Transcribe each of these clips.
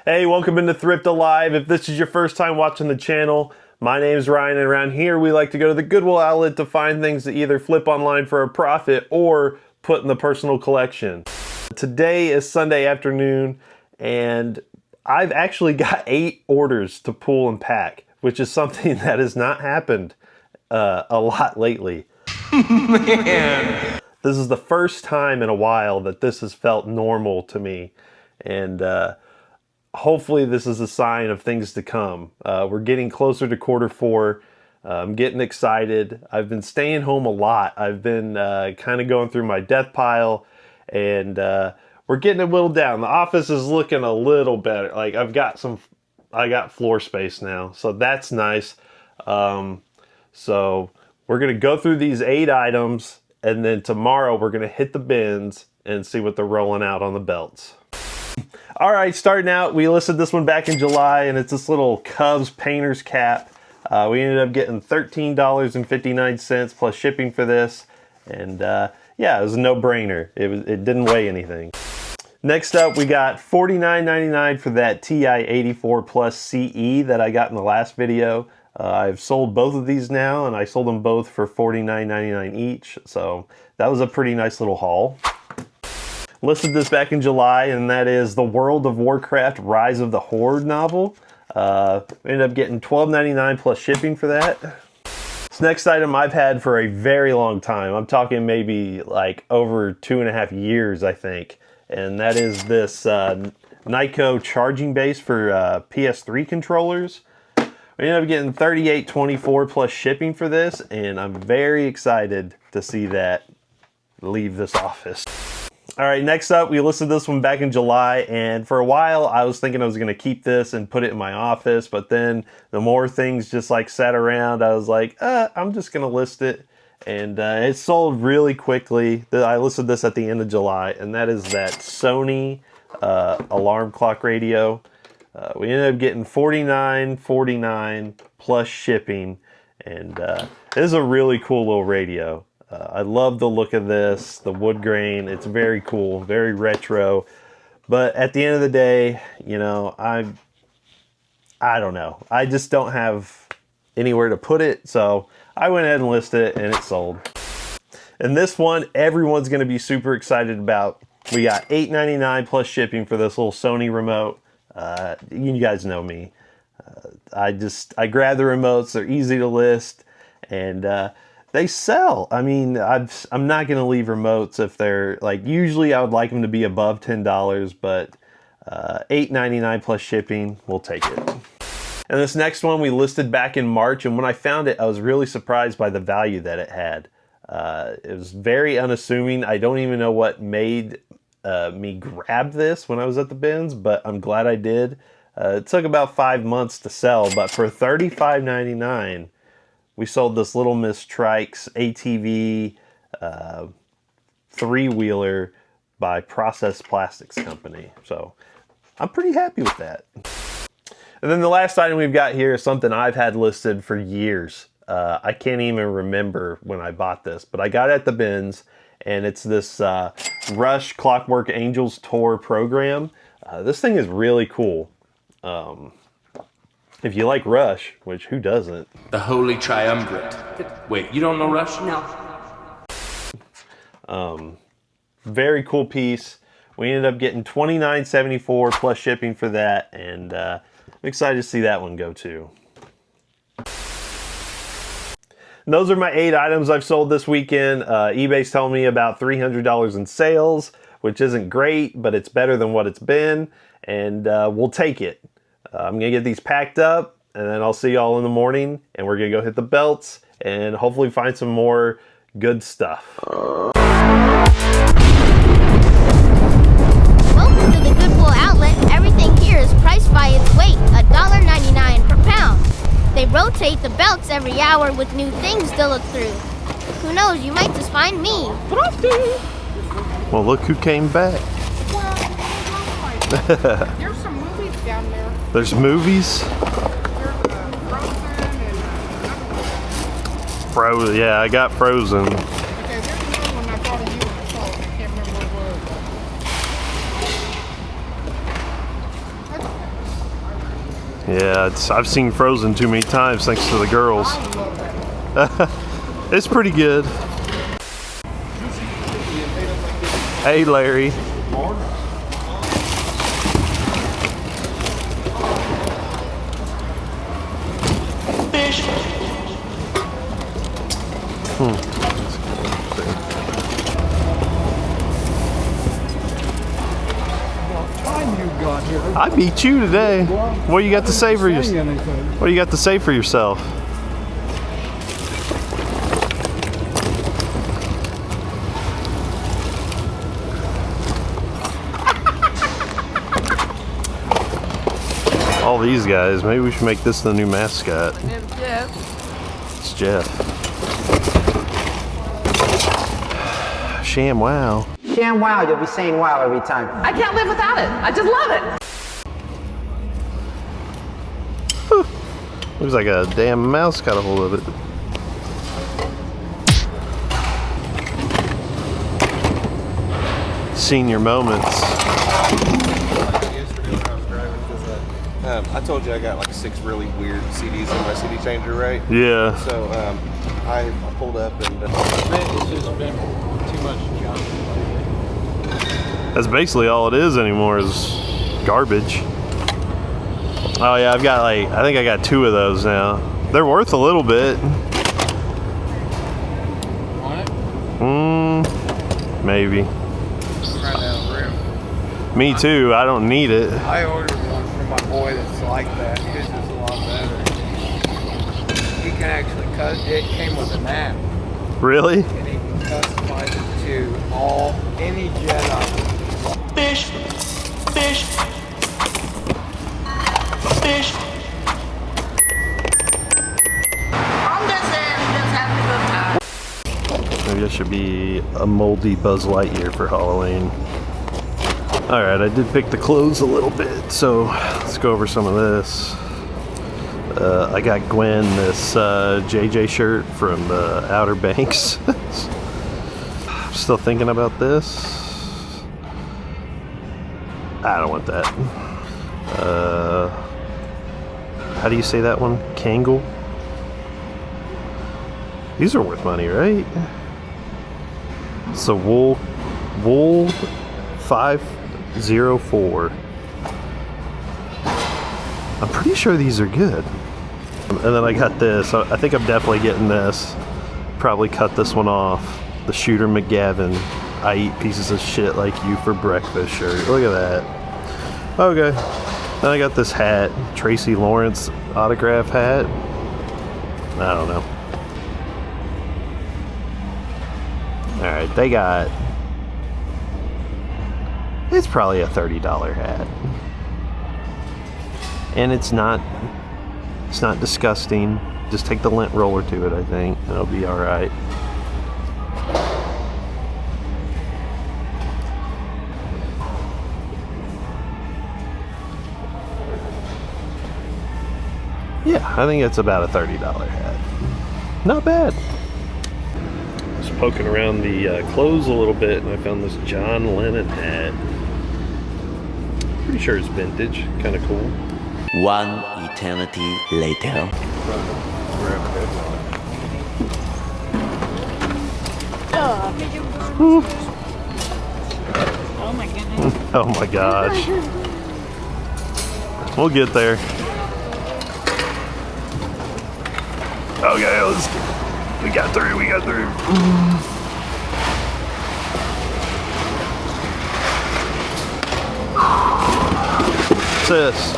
Hey, welcome into Thrift Alive. If this is your first time watching the channel, my name is Ryan, and around here we like to go to the Goodwill outlet to find things that either flip online for a profit or put in the personal collection. Today is Sunday afternoon, and I've actually got 8 orders to pull and pack, which is something that has not happened a lot lately. Man. This is the first time in a while that this has felt normal to me, and hopefully this is a sign of things to come. We're getting closer to Q4. I'm getting excited. I've been staying home a lot. I've been kind of going through my death pile, and we're getting a little down. The office is looking a little better. Like I got floor space now, so that's nice. So we're gonna go through these 8 items, and then tomorrow we're gonna hit the bins and see what they're rolling out on the belts. All right, starting out, we listed this one back in July, and it's this little Cubs painter's cap. We ended up getting $13.59 plus shipping for this, and yeah, it was a no-brainer. It didn't weigh anything. Next up, we got $49.99 for that TI 84 Plus CE that I got in the last video. I've sold both of these now, and I sold them both for $49.99 each, so that was a pretty nice little haul. Listed this back in July, and that is the World of Warcraft Rise of the Horde novel. We ended up getting $12.99 plus shipping for that. This next item I've had for a very long time. I'm talking maybe like over 2.5 years, I think. And that is this Nyko charging base for PS3 controllers. We ended up getting $38.24 plus shipping for this, and I'm very excited to see that leave this office. All right, next up, we listed this one back in July, and for a while I was thinking I was gonna keep this and put it in my office, but then the more things just like sat around, I was like, I'm just gonna list it, and it sold really quickly. I listed this at the end of July, and that is that Sony alarm clock radio. We ended up getting $49.49 plus shipping, and it is a really cool little radio. I love the look of this, the wood grain. It's very cool, very retro. But at the end of the day, you know, I don't know. I just don't have anywhere to put it, so I went ahead and listed it, and it sold. And this one, everyone's going to be super excited about. We got $8.99 plus shipping for this little Sony remote. You guys know me. I grab the remotes. They're easy to list, and they sell. I mean, I'm not going to leave remotes if they're, like, usually I would like them to be above $10, but $8.99 plus shipping, we'll take it. And this next one we listed back in March, and when I found it, I was really surprised by the value that it had. It was very unassuming. I don't even know what made me grab this when I was at the bins, but I'm glad I did. It took about 5 months to sell, but for $35.99, we sold this Little Miss Trikes ATV 3-wheeler by Process Plastics Company. So I'm pretty happy with that. And then the last item we've got here is something I've had listed for years. I can't even remember when I bought this, but I got it at the bins, and it's this Rush Clockwork Angels Tour program. This thing is really cool. If you like Rush, which who doesn't? The Holy Triumvirate. Wait, you don't know Rush? No. Very cool piece. We ended up getting $29.74 plus shipping for that, and I'm excited to see that one go too. And those are my 8 items I've sold this weekend. eBay's telling me about $300 in sales, which isn't great, but it's better than what it's been, and we'll take it. I'm gonna get these packed up, and then I'll see y'all in the morning, and we're gonna go hit the belts and hopefully find some more good stuff. Welcome to the Goodwill outlet. Everything here is priced by its weight, $1.99 per pound. They rotate the belts every hour with new things to look through. Who knows, you might just find me. Thrifting! Well, look who came back. There's some movies down there. There's movies? There's Frozen and Frozen, yeah, I got Frozen. okay, there's another one I thought of you when I saw it. I can't remember what it was. Yeah, I've seen Frozen too many times thanks to the girls. It's pretty good. Hey, Larry. I beat you today. What do you got to say for yourself? What do you got to say for yourself? All these guys. Maybe we should make this the new mascot. It's Jeff. Sham wow. Sham wow, you'll be saying wow every time. I can't live without it. I just love it. Looks like a damn mouse got a hold of it. Senior moments. Yesterday when I was driving, because I told you I got like 6 really weird CDs in my CD changer, right? Yeah. So I pulled up and It's just been too much junk. That's basically all it is anymore is garbage. Oh yeah, I think I got 2 of those now. They're worth a little bit. Want it? Maybe. Right down the room. Me too, I don't need it. I ordered one for my boy that's like that. His is a lot better. He can actually cut it. It came with an app. Really? And he can customize it to any Jedi. Fish, fish, fish. I'm just saying, just having a good time. Maybe I should be a moldy Buzz Lightyear for Halloween. Alright, I did pick the clothes a little bit, so let's go over some of this. I got Gwen this JJ shirt from Outer Banks. I'm still thinking about this. I don't want that. How do you say that one? Kangol? These are worth money, right? So wool 504. I'm pretty sure these are good. And then I got this. I think I'm definitely getting this. Probably cut this one off. The Shooter McGavin. I eat pieces of shit like you for breakfast shirt. Look at that. Okay. Then I got this hat. Tracy Lawrence autograph hat. I don't know. Alright, they got... It's probably a $30 hat. And it's not disgusting. Just take the lint roller to it, I think. It'll be alright. Yeah, I think it's about a $30 hat. Not bad. Just poking around the clothes a little bit, and I found this John Lennon hat. Pretty sure it's vintage. Kind of cool. One eternity later. Oh my goodness. Oh my gosh. We'll get there. Okay, we got through. What's this?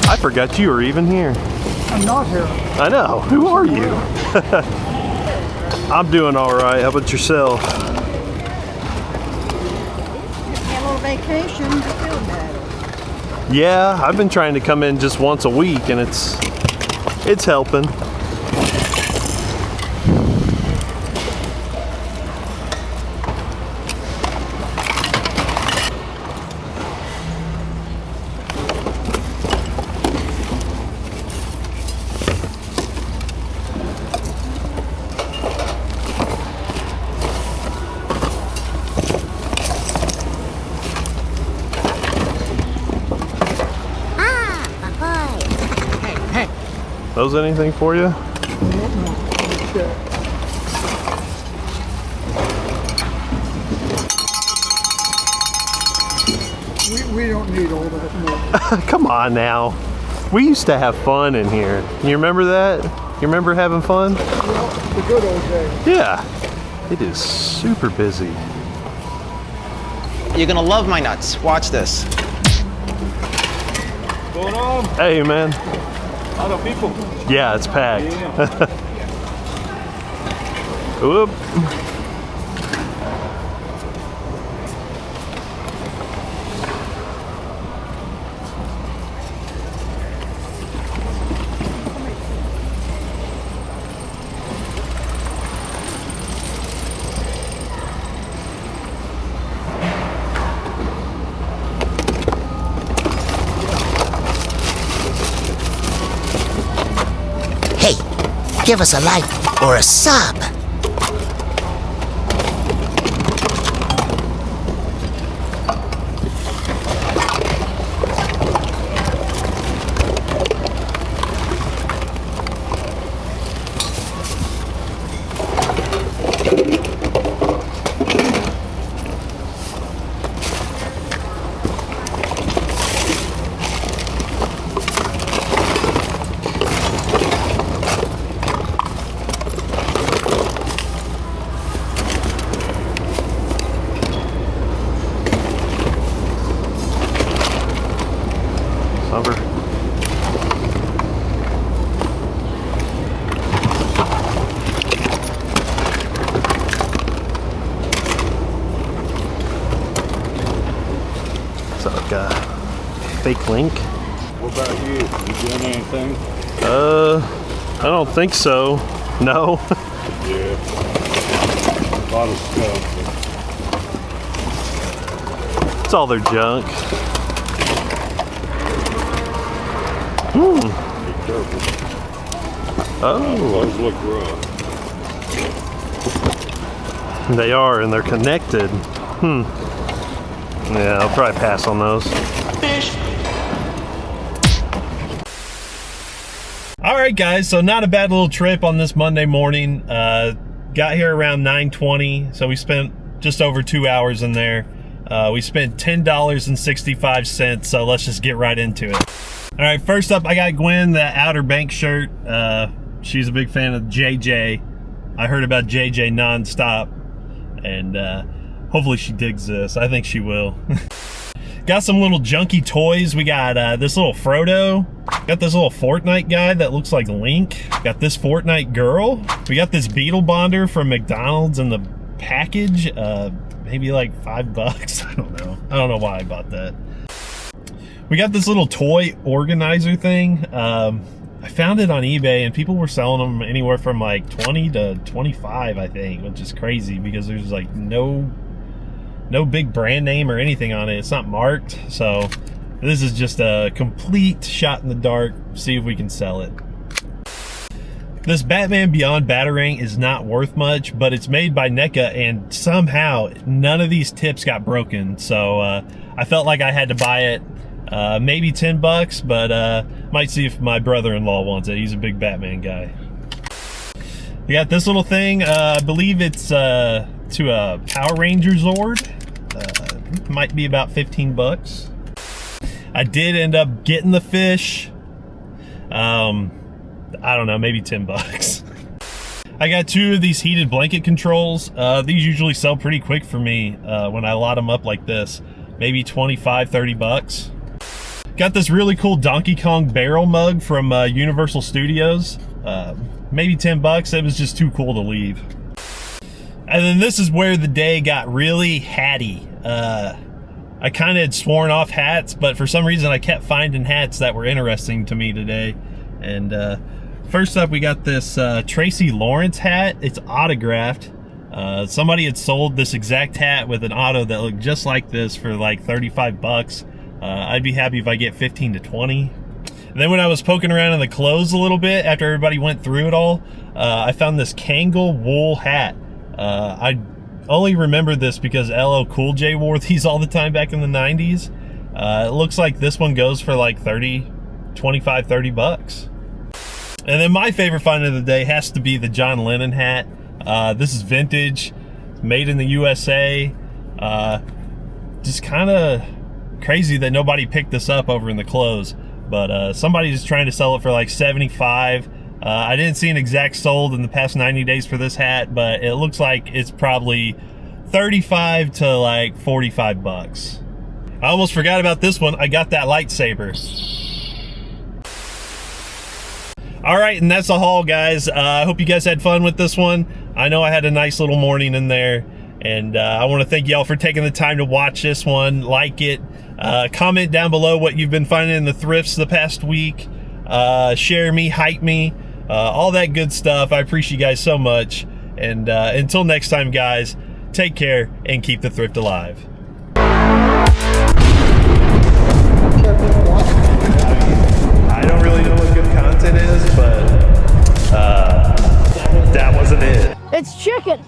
I forgot you were even here. I'm not here. I know. Who are you? I'm doing all right. How about yourself? vacation, you feel better. Yeah, I've been trying to come in just once a week, and it's helping. Those anything for you? We don't need all that more. Come on now. We used to have fun in here. You remember that? You remember having fun? Well, the good old days. Yeah. It is super busy. You're gonna love my nuts. Watch this. What's going on? Hey, man. A lot of people. Yeah, it's packed. Yeah. Whoop. Hey, give us a like or a sub. Number. So I've got a fake link. What about you? You doing anything? I don't think so. No. Yeah. A lot of stuff. It's all their junk. Be careful. Oh. Those look rough. They are, and they're connected. Yeah, I'll probably pass on those. All right, guys, so not a bad little trip on this Monday morning. Got here around 9:20, so we spent just over 2 hours in there. We spent $10.65, so let's just get right into it. All right, first up, I got Gwen the Outer Banks shirt. She's a big fan of JJ. I heard about JJ nonstop, and hopefully she digs this. I think she will. Got some little junky toys. We got this little Frodo. Got this little Fortnite guy that looks like Link. Got this Fortnite girl. We got this Beetle Bonder from McDonald's in the package. Maybe like $5. I don't know. I don't know why I bought that. We got this little toy organizer thing. I found it on eBay and people were selling them anywhere from like 20 to 25, I think, which is crazy because there's like no big brand name or anything on it. It's not marked. So this is just a complete shot in the dark. See if we can sell it. This Batman Beyond Batarang is not worth much, but it's made by NECA and somehow none of these tips got broken. So I felt like I had to buy it. Maybe $10, but might see if my brother-in-law wants it. He's a big Batman guy. We got this little thing. I believe it's to a Power Ranger Zord. Might be about $15. I did end up getting the fish. I don't know, maybe $10. I got 2 of these heated blanket controls. These usually sell pretty quick for me when I lot them up like this. Maybe 25, 30 bucks. Got this really cool Donkey Kong barrel mug from Universal Studios. Maybe 10 bucks. It was just too cool to leave. And then this is where the day got really hatty. I kind of had sworn off hats, but for some reason I kept finding hats that were interesting to me today. And first up, we got this Tracy Lawrence hat. It's autographed. Somebody had sold this exact hat with an auto that looked just like this for like 35 bucks. I'd be happy if I get 15 to 20. And then when I was poking around in the clothes a little bit after everybody went through it all, I found this Kangol wool hat. I only remember this because LL Cool J wore these all the time back in the 90s. It looks like this one goes for like 25, 30 bucks. And then my favorite find of the day has to be the John Lennon hat. This is vintage, made in the USA. Just kind of crazy that nobody picked this up over in the clothes. But somebody's trying to sell it for like 75. I didn't see an exact sold in the past 90 days for this hat, but it looks like it's probably 35 to like 45 bucks. I almost forgot about this one. I got that lightsaber. All right, and that's the haul, guys. I hope you guys had fun with this one. I know I had a nice little morning in there, and I want to thank y'all for taking the time to watch this one. Like it. Comment down below what you've been finding in the thrifts the past week. Share me, hype me, all that good stuff. I appreciate you guys so much. And until next time, guys, take care and keep the thrift alive. I don't really know what good content is, but that wasn't it. It's chicken.